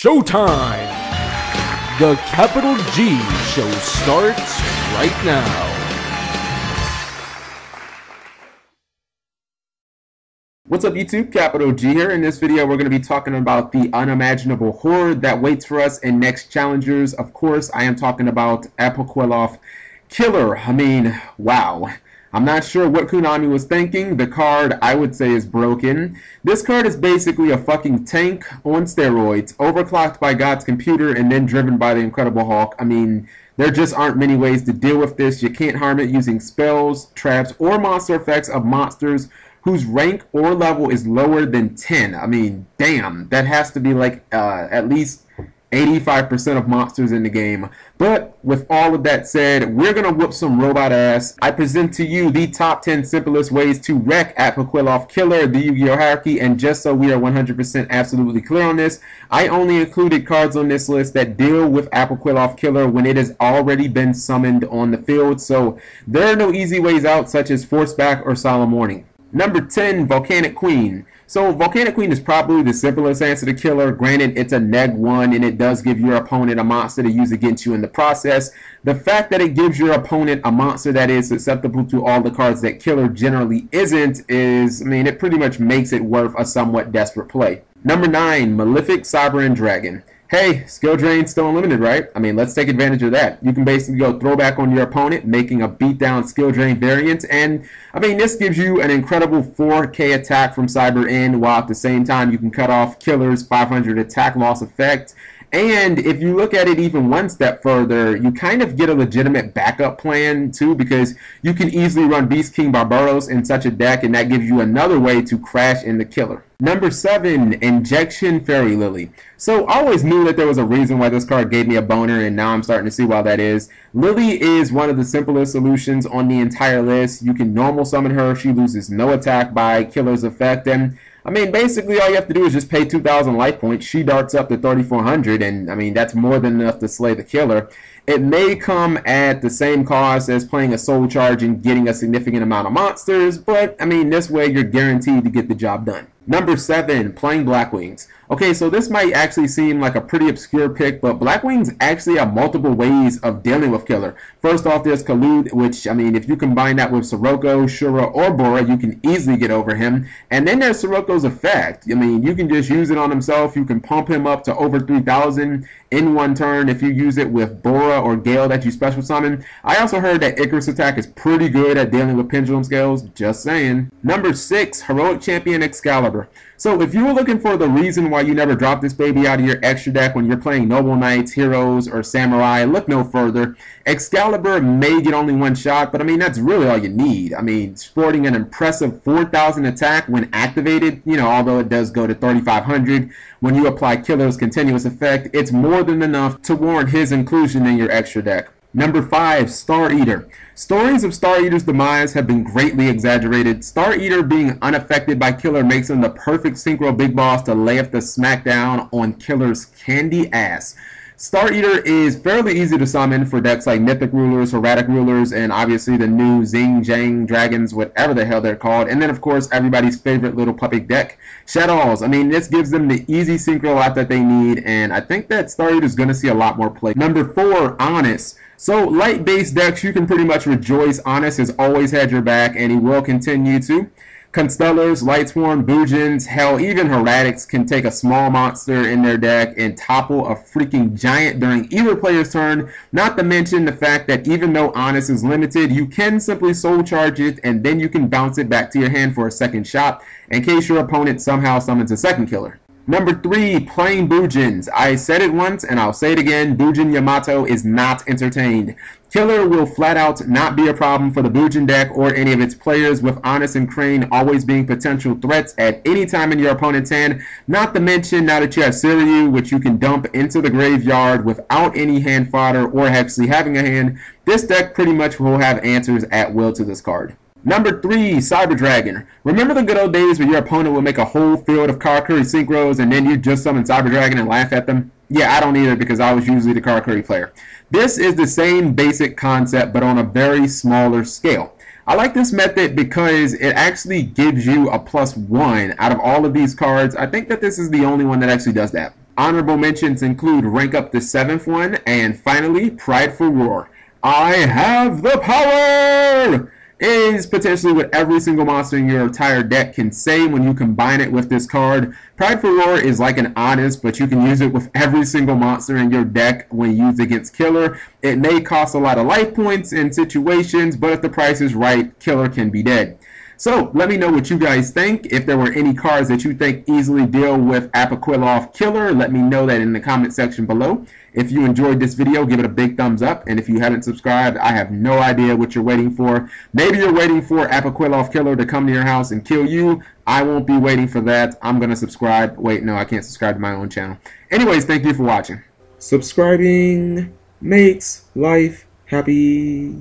Showtime! The Capital G show starts right now. What's up YouTube, Capital G here. In this video we're going to be talking about the unimaginable horde that waits for us in next challengers. Of course, I am talking about Apoqliphoth Killer. I mean, wow. I'm not sure what Konami was thinking. The card, I would say, is broken. This card is basically a fucking tank on steroids, overclocked by God's computer and then driven by the Incredible Hulk. I mean, there just aren't many ways to deal with this. You can't harm it using spells, traps, or monster effects of monsters whose rank or level is lower than 10. I mean, damn, that has to be like at least 85% of monsters in the game. But with all of that said, we're gonna whoop some robot ass. I present to you the top 10 simplest ways to wreck Apoqliphoth Killer, the Yugioh Hierarchy, and just so we are 100% absolutely clear on this, I only included cards on this list that deal with Apoqliphoth Killer when it has already been summoned on the field, so there are no easy ways out such as Force Back or Solemn Warning. Number 10, Volcanic Queen. So Volcanic Queen is probably the simplest answer to Killer. Granted, it's a neg-1 and it does give your opponent a monster to use against you in the process. The fact that it gives your opponent a monster that is susceptible to all the cards that Killer generally isn't is, I mean, it pretty much makes it worth a somewhat desperate play. Number 9, Malefic, Cyber, and Dragon. Hey, skill drain's still unlimited, right? I mean, let's take advantage of that. You can basically go throwback on your opponent, making a beatdown skill drain variant, and I mean, this gives you an incredible 4k attack from Cyber in, while at the same time you can cut off Killer's 500 attack loss effect. And if you look at it even one step further, you kind of get a legitimate backup plan too, because you can easily run Beast King Barbaros in such a deck, and that gives you another way to crash in the Killer. Number 7, Injection Fairy Lily. So I always knew that there was a reason why this card gave me a boner, and now I'm starting to see why that is. Lily is one of the simplest solutions on the entire list. You can normal summon her, she loses no attack by Killer's effect, and I mean, basically all you have to do is just pay 2,000 life points. She darts up to 3,400, and I mean, that's more than enough to slay the Killer. It may come at the same cost as playing a Soul Charge and getting a significant amount of monsters, but I mean, this way you're guaranteed to get the job done. Number 7, playing Blackwings. Okay, so this might actually seem like a pretty obscure pick, but Blackwings actually have multiple ways of dealing with Killer. First off, there's Khaloud, which, I mean, if you combine that with Sirocco, Shura, or Bora, you can easily get over him. And then there's Sirocco's effect. I mean, you can just use it on himself. You can pump him up to over 3,000 in one turn if you use it with Bora or Gale that you special summon. I also heard that Icarus attack is pretty good at dealing with Pendulum Scales. Just saying. Number 6, Heroic Champion Excalibur. So if you were looking for the reason why you never drop this baby out of your extra deck when you're playing Noble Knights, Heroes, or Samurai, look no further. Excalibur may get only one shot, but I mean, that's really all you need. I mean, sporting an impressive 4,000 attack when activated, you know, although it does go to 3,500 when you apply Killer's continuous effect, it's more than enough to warrant his inclusion in your extra deck. Number 5, Star Eater. Stories of Star Eater's demise have been greatly exaggerated. Star Eater being unaffected by Killer makes him the perfect synchro big boss to lay up the smackdown on Killer's candy ass. Star Eater is fairly easy to summon for decks like Mythic Rulers, Erratic Rulers, and obviously the new Zing, Jang, Dragons, whatever the hell they're called. And then, of course, everybody's favorite little puppy deck, Shadows. I mean, this gives them the easy synchro out that they need, and I think that Star Eater is going to see a lot more play. Number 4, Honest. So, light-based decks, you can pretty much rejoice. Honest has always had your back, and he will continue to. Constellars, Lightsworn, Boojins, hell, even Heretics can take a small monster in their deck and topple a freaking giant during either player's turn, not to mention the fact that even though Honest is limited, you can simply Soul Charge it and then you can bounce it back to your hand for a second shot in case your opponent somehow summons a second Killer. Number 3, playing Boojins. I said it once and I'll say it again, Boojin Yamato is not entertained. Killer will flat out not be a problem for the Boojin deck or any of its players, with Honest and Crane always being potential threats at any time in your opponent's hand, not to mention now that you have Siryu, which you can dump into the graveyard without any hand fodder or actually having a hand. This deck pretty much will have answers at will to this card. Number 3, Cyber Dragon. Remember the good old days where your opponent would make a whole field of Karakuri Synchros and then you just summon Cyber Dragon and laugh at them? Yeah, I don't either because I was usually the Karakuri player. This is the same basic concept but on a very smaller scale. I like this method because it actually gives you a +1 out of all of these cards. I think that this is the only one that actually does that. Honorable mentions include rank up the 7th one, and finally, Prideful Roar. I have the power! Is potentially what every single monster in your entire deck can say when you combine it with this card. Prideful Roar is like an honest, but you can use it with every single monster in your deck when used against Killer. It may cost a lot of life points in situations, but if the price is right, Killer can be dead. So let me know what you guys think. If there were any cards that you think easily deal with Apoqliphoth Killer, let me know that in the comment section below. If you enjoyed this video, give it a big thumbs up. And if you haven't subscribed, I have no idea what you're waiting for. Maybe you're waiting for Apoqliphoth Killer to come to your house and kill you. I won't be waiting for that. I'm going to subscribe. Wait, no, I can't subscribe to my own channel. Anyways, thank you for watching. Subscribing makes life happy.